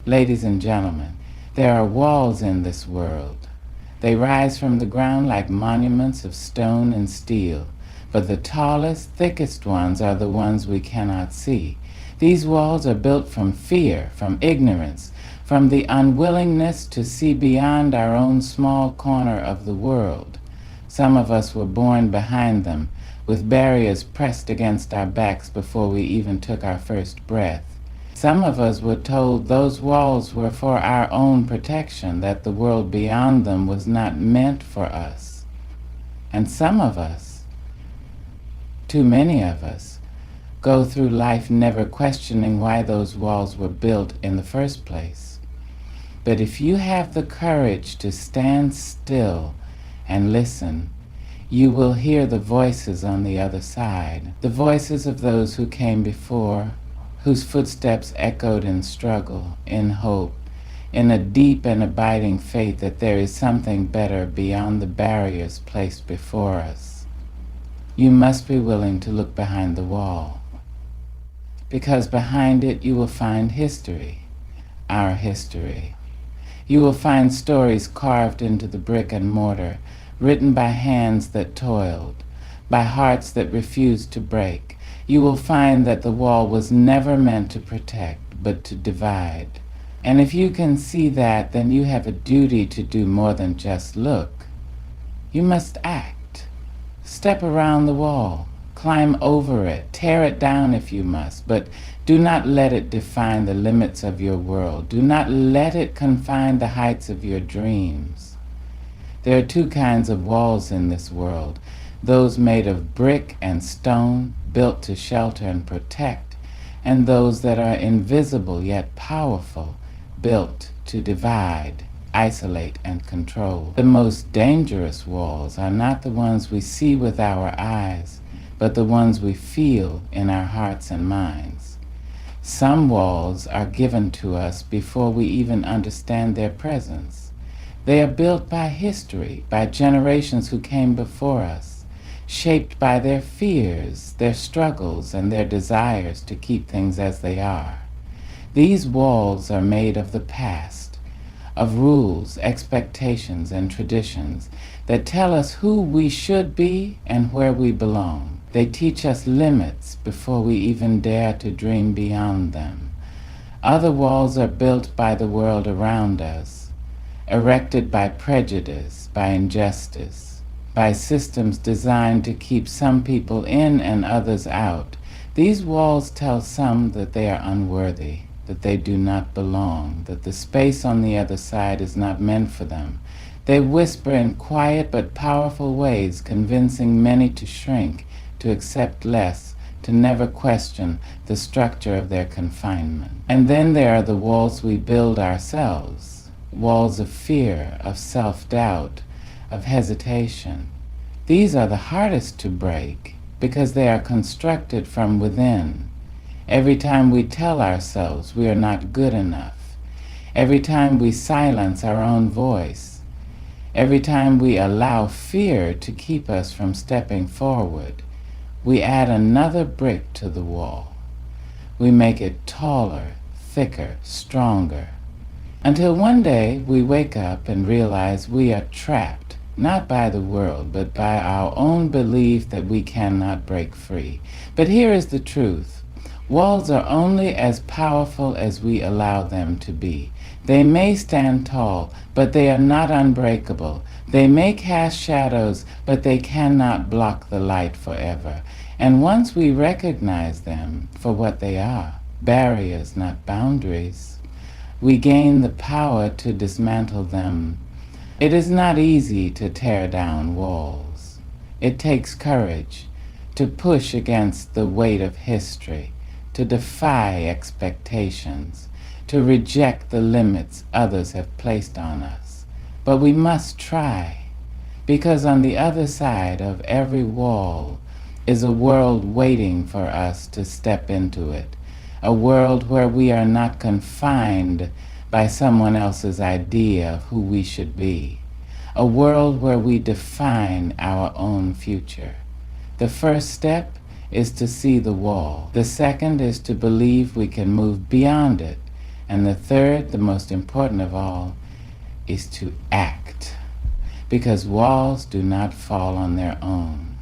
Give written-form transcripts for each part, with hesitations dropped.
Ladies and gentlemen, there are walls in this world. They rise from the ground like monuments of stone and steel, but the tallest, thickest ones are the ones we cannot see. These walls are built from fear, from ignorance, from the unwillingness to see beyond our own small corner of the world. Some of us were born behind them, with barriers pressed against our backs before we even took our first breath. Some of us were told those walls were for our own protection, that the world beyond them was not meant for us. And some of us, too many of us, go through life never questioning why those walls were built in the first place. But if you have the courage to stand still and listen, you will hear the voices on the other side, the voices of those who came before, whose footsteps echoed in struggle, in hope, in a deep and abiding faith that there is something better beyond the barriers placed before us. You must be willing to look behind the wall, because behind it you will find history, our history. You will find stories carved into the brick and mortar, written by hands that toiled, by hearts that refused to break. You will find that the wall was never meant to protect, but to divide. And if you can see that, then you have a duty to do more than just look. You must act. Step around the wall, climb over it, tear it down if you must, but do not let it define the limits of your world. Do not let it confine the heights of your dreams. There are two kinds of walls in this world, those made of brick and stone, built to shelter and protect, and those that are invisible yet powerful, built to divide, isolate, and control. The most dangerous walls are not the ones we see with our eyes, but the ones we feel in our hearts and minds. Some walls are given to us before we even understand their presence. They are built by history, by generations who came before us, shaped by their fears, their struggles, and their desires to keep things as they are. These walls are made of the past, of rules, expectations, and traditions that tell us who we should be and where we belong. They teach us limits before we even dare to dream beyond them. Other walls are built by the world around us, erected by prejudice, by injustice, by systems designed to keep some people in and others out. These walls tell some that they are unworthy, that they do not belong, that the space on the other side is not meant for them. They whisper in quiet but powerful ways, convincing many to shrink, to accept less, to never question the structure of their confinement. And then there are the walls we build ourselves, walls of fear, of self-doubt, of hesitation. These are the hardest to break because they are constructed from within. Every time we tell ourselves we are not good enough, every time we silence our own voice, every time we allow fear to keep us from stepping forward, we add another brick to the wall. We make it taller, thicker, stronger, until one day we wake up and realize we are trapped, not by the world, but by our own belief that we cannot break free. But here is the truth. Walls are only as powerful as we allow them to be. They may stand tall, but they are not unbreakable. They may cast shadows, but they cannot block the light forever. And once we recognize them for what they are, barriers, not boundaries, we gain the power to dismantle them. It is not easy to tear down walls. It takes courage to push against the weight of history, to defy expectations, to reject the limits others have placed on us. But we must try, because on the other side of every wall is a world waiting for us to step into it, a world where we are not confined by someone else's idea of who we should be, a world where we define our own future. The first step is to see the wall. The second is to believe we can move beyond it And the third, the most important of all, is to act. Because walls do not fall on their own.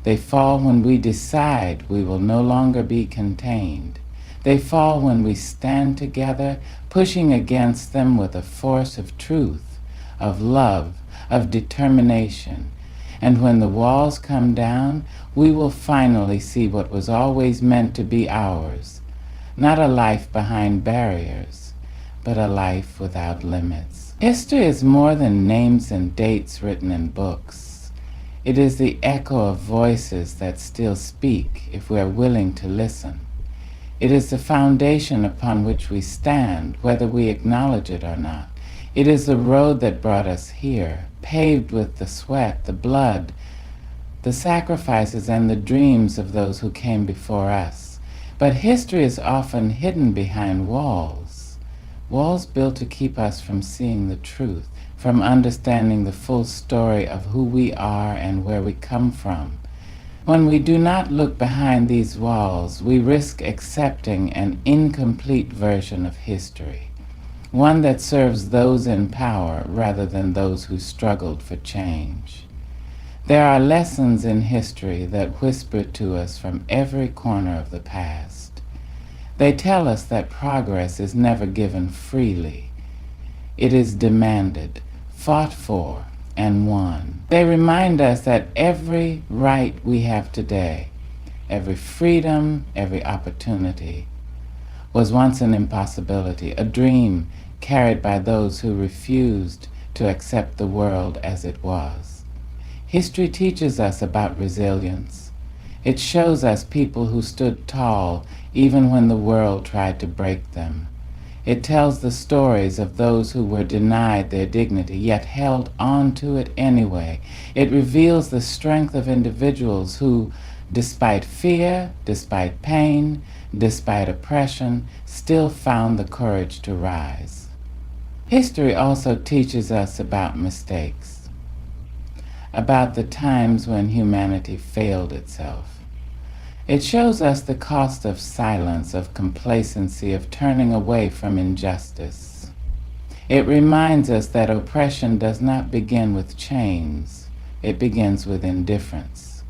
They fall when we decide we will no longer be contained. They fall when we stand together, pushing against them with a force of truth, of love, of determination. And when the walls come down, we will finally see what was always meant to be ours. Not a life behind barriers, but a life without limits. History is more than names and dates written in books. It is the echo of voices that still speak if we are willing to listen. It is the foundation upon which we stand, whether we acknowledge it or not. It is the road that brought us here, paved with the sweat, the blood, the sacrifices, and the dreams of those who came before us. But history is often hidden behind walls. Walls built to keep us from seeing the truth, from understanding the full story of who we are and where we come from. When we do not look behind these walls, we risk accepting an incomplete version of history, one that serves those in power rather than those who struggled for change. There are lessons in history that whisper to us from every corner of the past. They tell us that progress is never given freely. It is demanded, fought for, and won. They remind us that every right we have today, every freedom, every opportunity, was once an impossibility, a dream carried by those who refused to accept the world as it was. History teaches us about resilience. It shows us people who stood tall even when the world tried to break them. It tells the stories of those who were denied their dignity, yet held on to it anyway. It reveals the strength of individuals who, despite fear, despite pain, despite oppression, still found the courage to rise. History also teaches us about mistakes, about the times when humanity failed itself. It shows us the cost of silence, of complacency, of turning away from injustice. It reminds us that oppression does not begin with chains. It begins with indifference.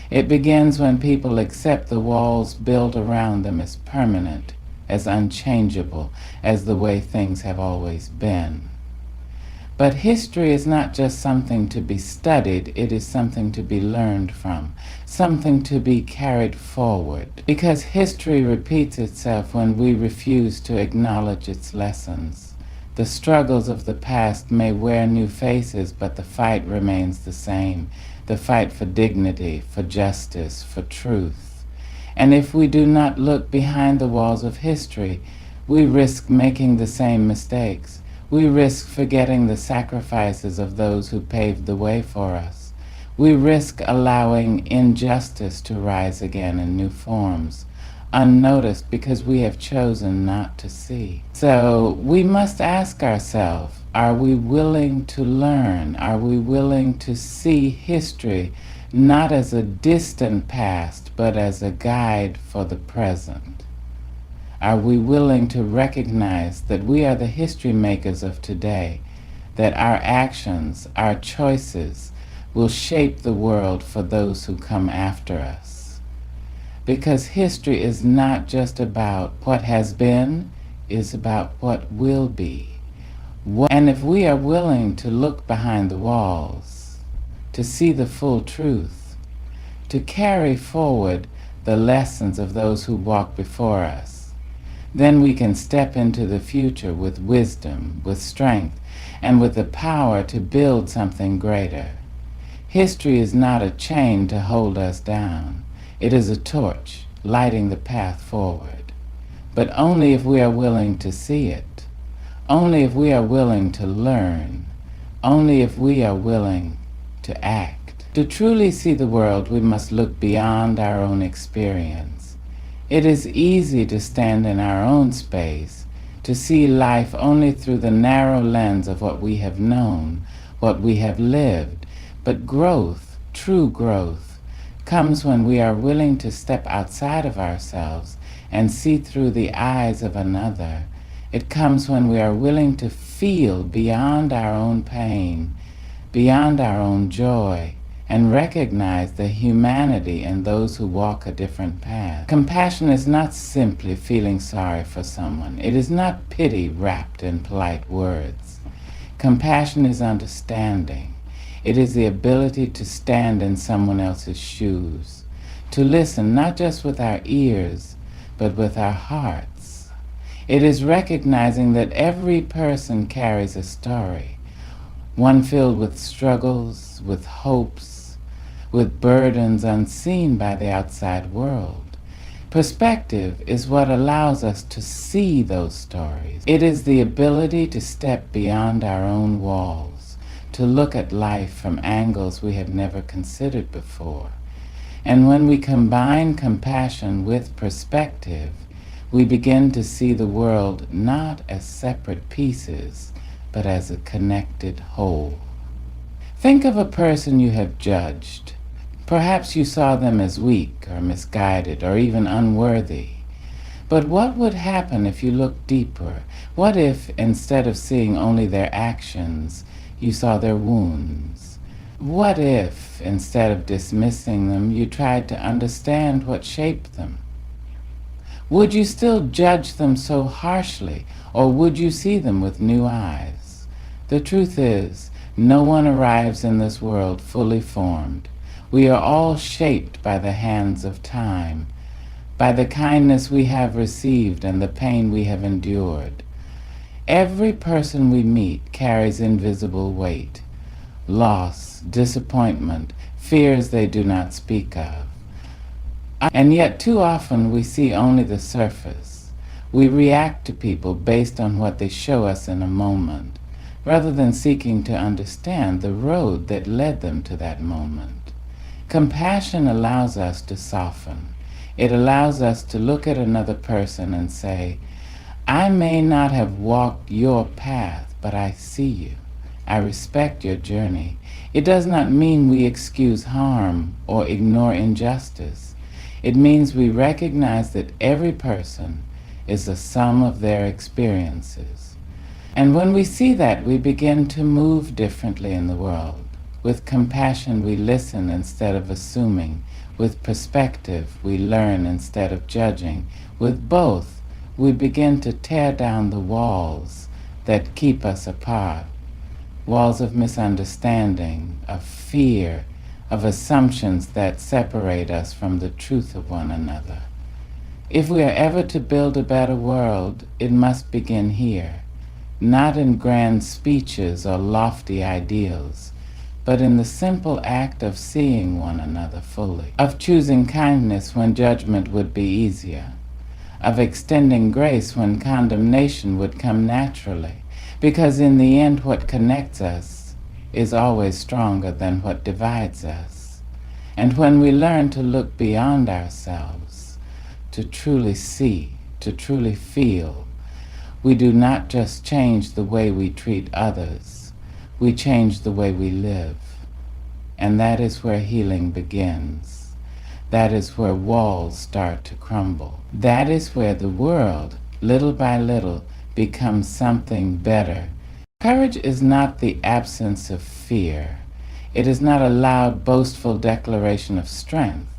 It begins when people accept the walls built around them as permanent, as unchangeable, as the way things have always been. But history is not just something to be studied, it is something to be learned from, something to be carried forward. Because history repeats itself when we refuse to acknowledge its lessons. The struggles of the past may wear new faces, but the fight remains the same. The fight for dignity, for justice, for truth. And if we do not look behind the walls of history, we risk making the same mistakes. We risk forgetting the sacrifices of those who paved the way for us. We risk allowing injustice to rise again in new forms, unnoticed because we have chosen not to see. So we must ask ourselves, are we willing to learn? Are we willing to see history not as a distant past, but as a guide for the present? Are we willing to recognize that we are the history makers of today, that our actions, our choices, will shape the world for those who come after us? Because history is not just about what has been, it's about what will be. And if we are willing to look behind the walls, to see the full truth, to carry forward the lessons of those who walked before us, then we can step into the future with wisdom, with strength, and with the power to build something greater. History is not a chain to hold us down. It is a torch lighting the path forward. But only if we are willing to see it. Only if we are willing to learn. Only if we are willing to act. To truly see the world, we must look beyond our own experience. It is easy to stand in our own space, to see life only through the narrow lens of what we have known, what we have lived. But growth, true growth, comes when we are willing to step outside of ourselves and see through the eyes of another, It comes when we are willing to feel beyond our own pain, beyond our own joy, and recognize the humanity in those who walk a different path. Compassion is not simply feeling sorry for someone. It is not pity wrapped in polite words. Compassion is understanding. It is the ability to stand in someone else's shoes, to listen not just with our ears, but with our hearts. It is recognizing that every person carries a story, one filled with struggles, with hopes, with burdens unseen by the outside world. Perspective is what allows us to see those stories. It is the ability to step beyond our own walls, to look at life from angles we have never considered before. And when we combine compassion with perspective, we begin to see the world not as separate pieces, but as a connected whole. Think of a person you have judged. Perhaps you saw them as weak or misguided or even unworthy. But what would happen if you looked deeper? What if, instead of seeing only their actions, you saw their wounds? What if, instead of dismissing them, you tried to understand what shaped them? Would you still judge them so harshly, or would you see them with new eyes? The truth is, no one arrives in this world fully formed. We are all shaped by the hands of time, by the kindness we have received and the pain we have endured. Every person we meet carries invisible weight, loss, disappointment, fears they do not speak of. And yet too often we see only the surface. We react to people based on what they show us in a moment, rather than seeking to understand the road that led them to that moment. Compassion allows us to soften. It allows us to look at another person and say, I may not have walked your path, but I see you. I respect your journey. It does not mean we excuse harm or ignore injustice. It means we recognize that every person is the sum of their experiences. And when we see that, we begin to move differently in the world. With compassion, we listen instead of assuming. With perspective, we learn instead of judging. With both, we begin to tear down the walls that keep us apart. Walls of misunderstanding, of fear, of assumptions that separate us from the truth of one another. If we are ever to build a better world, it must begin here, not in grand speeches or lofty ideals, but in the simple act of seeing one another fully, of choosing kindness when judgment would be easier, of extending grace when condemnation would come naturally, because in the end what connects us is always stronger than what divides us. And when we learn to look beyond ourselves, to truly see, to truly feel, we do not just change the way we treat others, we change the way we live. And that is where healing begins. That is where walls start to crumble. That is where the world, little by little, becomes something better. Courage is not the absence of fear. It is not a loud, boastful declaration of strength.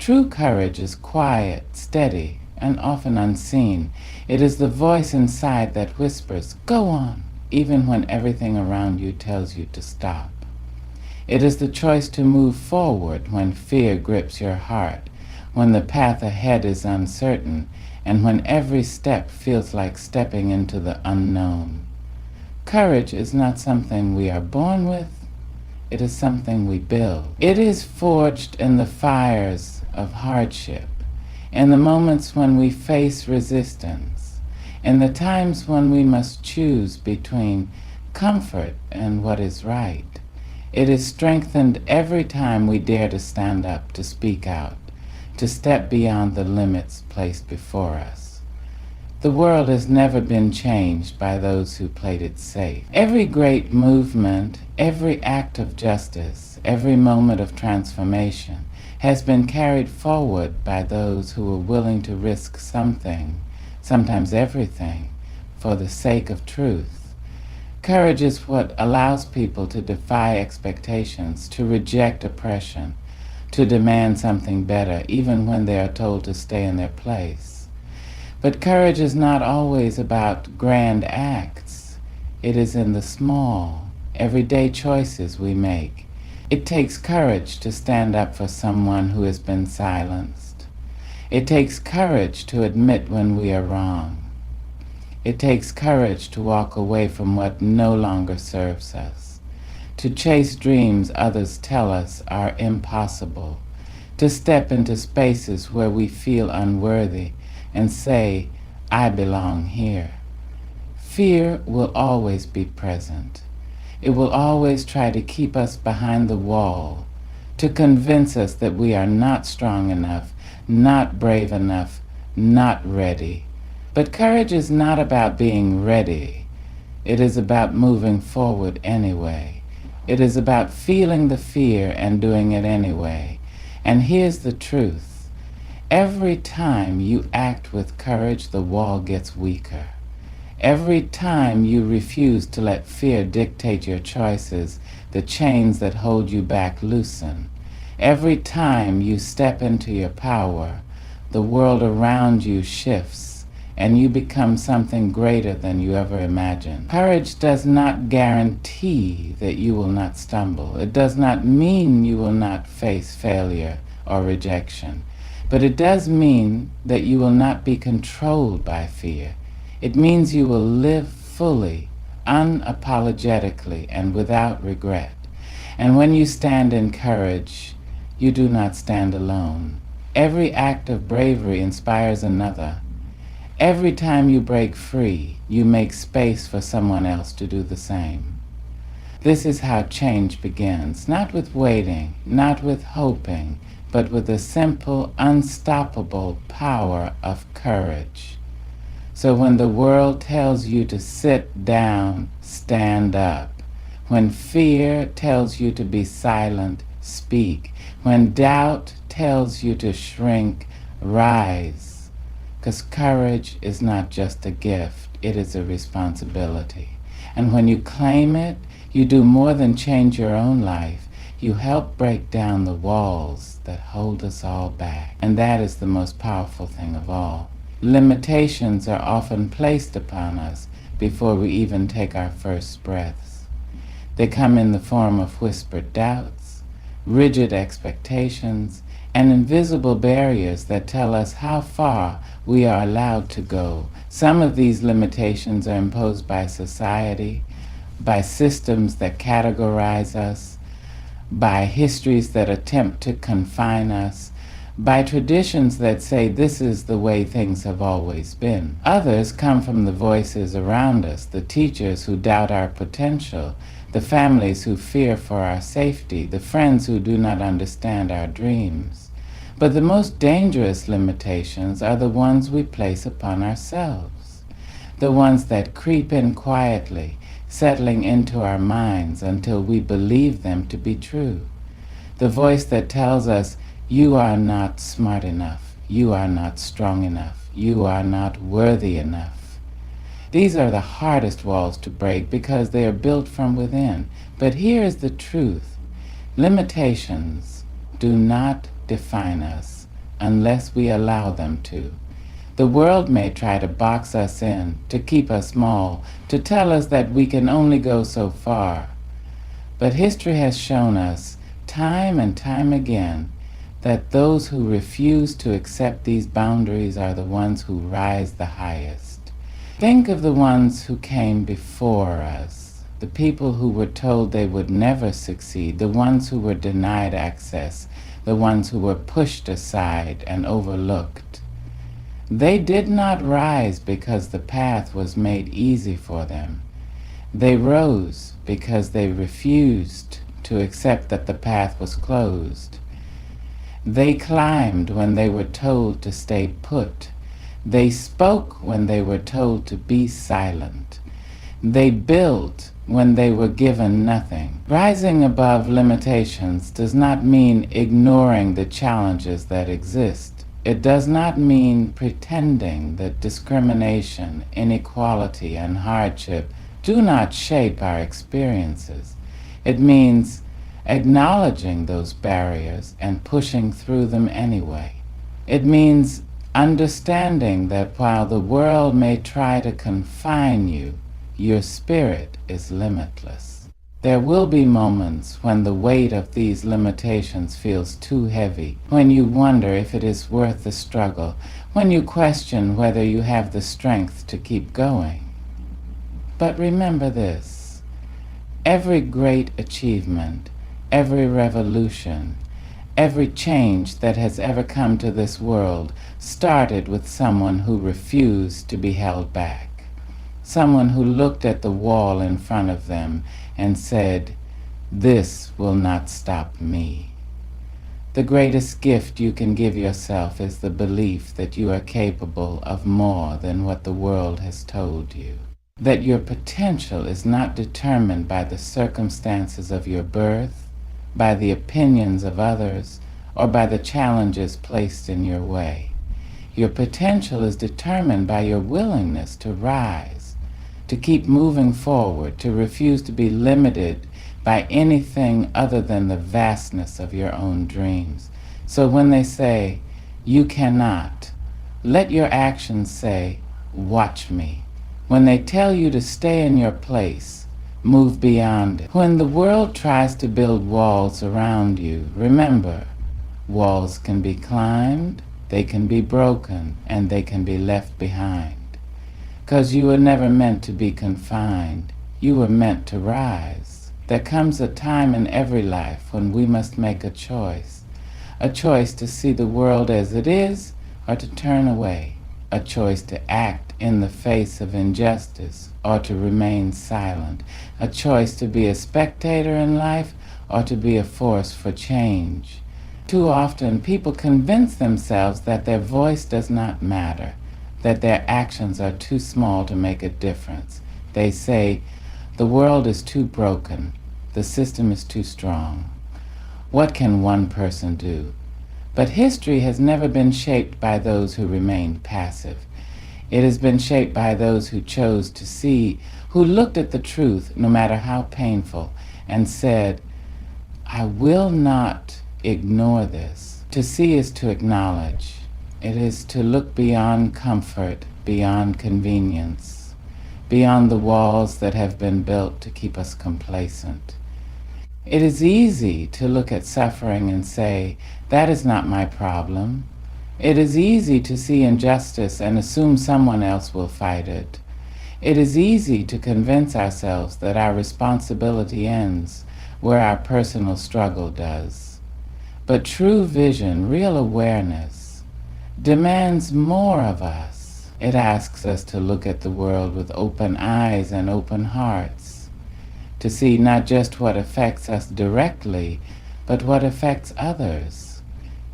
True courage is quiet, steady, and often unseen. It is the voice inside that whispers, "Go on," even when everything around you tells you to stop. It is the choice to move forward when fear grips your heart, when the path ahead is uncertain, and when every step feels like stepping into the unknown. Courage is not something we are born with, it is something we build. It is forged in the fires of hardship, in the moments when we face resistance, in the times when we must choose between comfort and what is right. It is strengthened every time we dare to stand up, to speak out, to step beyond the limits placed before us. The world has never been changed by those who played it safe. Every great movement, every act of justice, every moment of transformation has been carried forward by those who were willing to risk something, sometimes everything, for the sake of truth. Courage is what allows people to defy expectations, to reject oppression, to demand something better, even when they are told to stay in their place. But courage is not always about grand acts. It is in the small, everyday choices we make. It takes courage to stand up for someone who has been silenced. It takes courage to admit when we are wrong. It takes courage to walk away from what no longer serves us, to chase dreams others tell us are impossible, to step into spaces where we feel unworthy and say, I belong here. Fear will always be present. It will always try to keep us behind the wall, to convince us that we are not strong enough, not brave enough, not ready. But courage is not about being ready. It is about moving forward anyway. It is about feeling the fear and doing it anyway. And here's the truth. Every time you act with courage, the wall gets weaker. Every time you refuse to let fear dictate your choices, the chains that hold you back loosen. Every time you step into your power, the world around you shifts, and you become something greater than you ever imagined. Courage does not guarantee that you will not stumble. It does not mean you will not face failure or rejection. But it does mean that you will not be controlled by fear. It means you will live fully, unapologetically, and without regret. And when you stand in courage, you do not stand alone. Every act of bravery inspires another. Every time you break free, you make space for someone else to do the same. This is how change begins, not with waiting, not with hoping, but with the simple, unstoppable power of courage. So when the world tells you to sit down, stand up. When fear tells you to be silent, speak. When doubt tells you to shrink, rise. Because courage is not just a gift, it is a responsibility. And when you claim it, you do more than change your own life. You help break down the walls that hold us all back. And that is the most powerful thing of all. Limitations are often placed upon us before we even take our first breaths. They come in the form of whispered doubts, rigid expectations, and invisible barriers that tell us how far we are allowed to go. Some of these limitations are imposed by society, by systems that categorize us, by histories that attempt to confine us, by traditions that say this is the way things have always been. Others come from the voices around us, the teachers who doubt our potential, the families who fear for our safety, the friends who do not understand our dreams. But the most dangerous limitations are the ones we place upon ourselves, the ones that creep in quietly, settling into our minds until we believe them to be true. The voice that tells us, you are not smart enough, you are not strong enough, you are not worthy enough. These are the hardest walls to break because they are built from within. But here is the truth. Limitations do not define us unless we allow them to. The world may try to box us in, to keep us small, to tell us that we can only go so far. But history has shown us, time and time again, that those who refuse to accept these boundaries are the ones who rise the highest. Think of the ones who came before us, the people who were told they would never succeed, the ones who were denied access, the ones who were pushed aside and overlooked. They did not rise because the path was made easy for them. They rose because they refused to accept that the path was closed. They climbed when they were told to stay put. They spoke when they were told to be silent. They built when they were given nothing. Rising above limitations does not mean ignoring the challenges that exist. It does not mean pretending that discrimination, inequality, and hardship do not shape our experiences. It means acknowledging those barriers and pushing through them anyway. It means understanding that while the world may try to confine you, your spirit is limitless. There will be moments when the weight of these limitations feels too heavy, when you wonder if it is worth the struggle, when you question whether you have the strength to keep going. But remember this: every great achievement, every revolution, every change that has ever come to this world started with someone who refused to be held back. Someone who looked at the wall in front of them and said, "This will not stop me." The greatest gift you can give yourself is the belief that you are capable of more than what the world has told you. That your potential is not determined by the circumstances of your birth, by the opinions of others, or by the challenges placed in your way. Your potential is determined by your willingness to rise, to keep moving forward, to refuse to be limited by anything other than the vastness of your own dreams. So when they say, "You cannot," let your actions say, "Watch me." When they tell you to stay in your place, move beyond it. When the world tries to build walls around you, remember, walls can be climbed, they can be broken, and they can be left behind. 'Cause you were never meant to be confined. You were meant to rise. There comes a time in every life when we must make a choice to see the world as it is or to turn away, a choice to act in the face of injustice or to remain silent, a choice to be a spectator in life or to be a force for change. Too often people convince themselves that their voice does not matter, that their actions are too small to make a difference. They say, "The world is too broken, the system is too strong. What can one person do?" But history has never been shaped by those who remained passive. It has been shaped by those who chose to see, who looked at the truth, no matter how painful, and said, "I will not ignore this." To see is to acknowledge. It is to look beyond comfort, beyond convenience, beyond the walls that have been built to keep us complacent. It is easy to look at suffering and say, "That is not my problem." It is easy to see injustice and assume someone else will fight it. It is easy to convince ourselves that our responsibility ends where our personal struggle does. But true vision, real awareness, demands more of us. It asks us to look at the world with open eyes and open hearts, to see not just what affects us directly, but what affects others.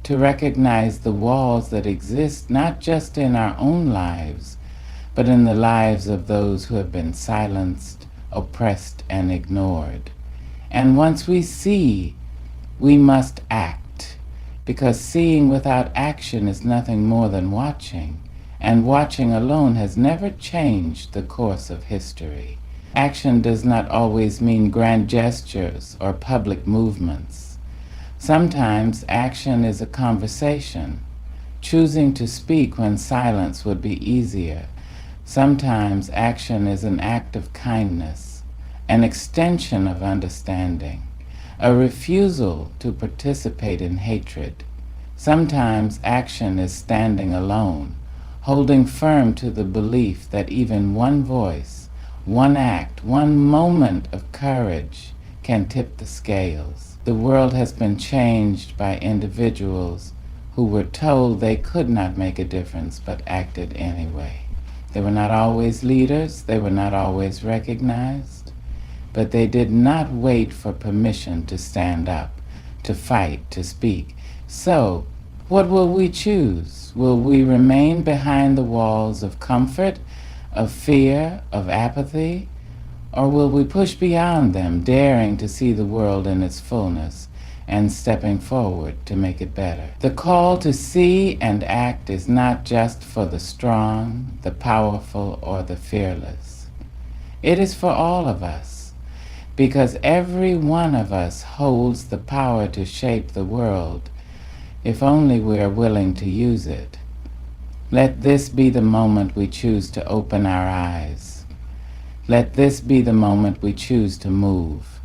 To recognize the walls that exist not just in our own lives, but in the lives of those who have been silenced, oppressed, and ignored. And once we see, we must act, because seeing without action is nothing more than watching, and watching alone has never changed the course of history. Action does not always mean grand gestures or public movements. Sometimes action is a conversation, choosing to speak when silence would be easier. Sometimes action is an act of kindness, an extension of understanding, a refusal to participate in hatred. Sometimes action is standing alone, holding firm to the belief that even one voice, one act, one moment of courage can tip the scales. The world has been changed by individuals who were told they could not make a difference but acted anyway. They were not always leaders, they were not always recognized, but they did not wait for permission to stand up, to fight, to speak. So, what will we choose? Will we remain behind the walls of comfort, of fear, of apathy? Or will we push beyond them, daring to see the world in its fullness, and stepping forward to make it better. The call to see and act is not just for the strong, the powerful, or the fearless. It is for all of us, because every one of us holds the power to shape the world, if only we are willing to use it. Let this be the moment we choose to open our eyes. Let this be the moment we choose to move,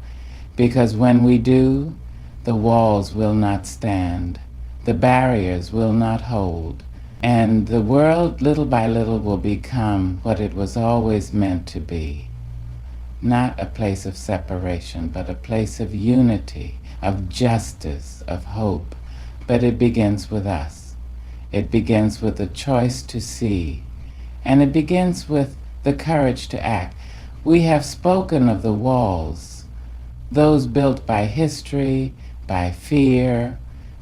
because when we do, the walls will not stand, the barriers will not hold, and the world little by little will become what it was always meant to be. Not a place of separation, but a place of unity, of justice, of hope. But it begins with us. It begins with the choice to see, and it begins with the courage to act. We have spoken of the walls, those built by history, by fear,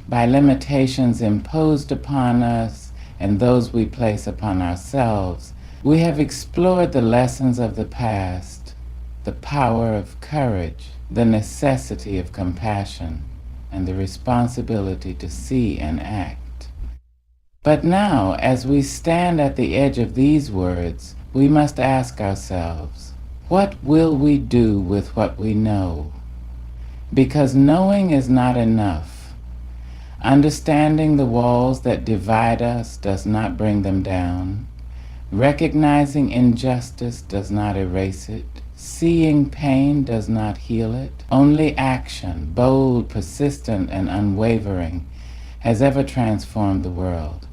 by limitations imposed upon us, and those we place upon ourselves. We have explored the lessons of the past, the power of courage, the necessity of compassion, and the responsibility to see and act. But now, as we stand at the edge of these words, we must ask ourselves, what will we do with what we know? Because knowing is not enough. Understanding the walls that divide us does not bring them down. Recognizing injustice does not erase it. Seeing pain does not heal it. Only action, bold, persistent, and unwavering, has ever transformed the world.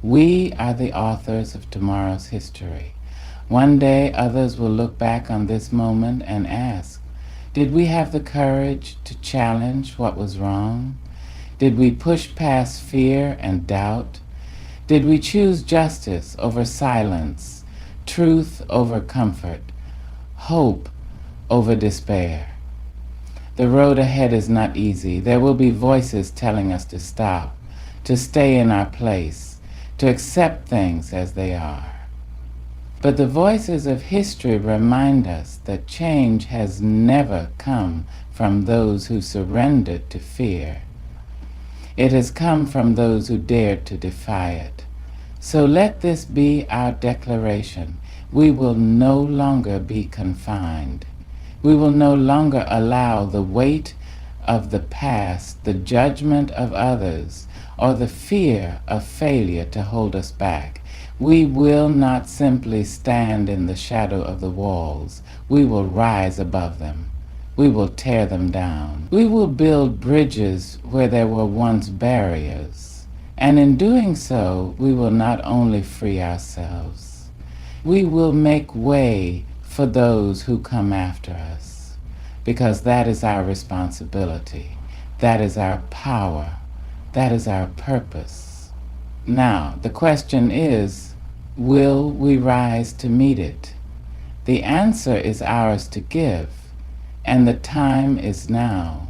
We are the authors of tomorrow's history. One day others will look back on this moment and ask, did we have the courage to challenge what was wrong? Did we push past fear and doubt? Did we choose justice over silence, truth over comfort, hope over despair? The road ahead is not easy. There will be voices telling us to stop, to stay in our place, to accept things as they are. But the voices of history remind us that change has never come from those who surrendered to fear. It has come from those who dared to defy it. So let this be our declaration. We will no longer be confined. We will no longer allow the weight of the past, the judgment of others, or the fear of failure to hold us back. We will not simply stand in the shadow of the walls. We will rise above them. We will tear them down. We will build bridges where there were once barriers. And in doing so, we will not only free ourselves, we will make way for those who come after us, because that is our responsibility. That is our power. That is our purpose. Now, the question is, will we rise to meet it? The answer is ours to give, and the time is now.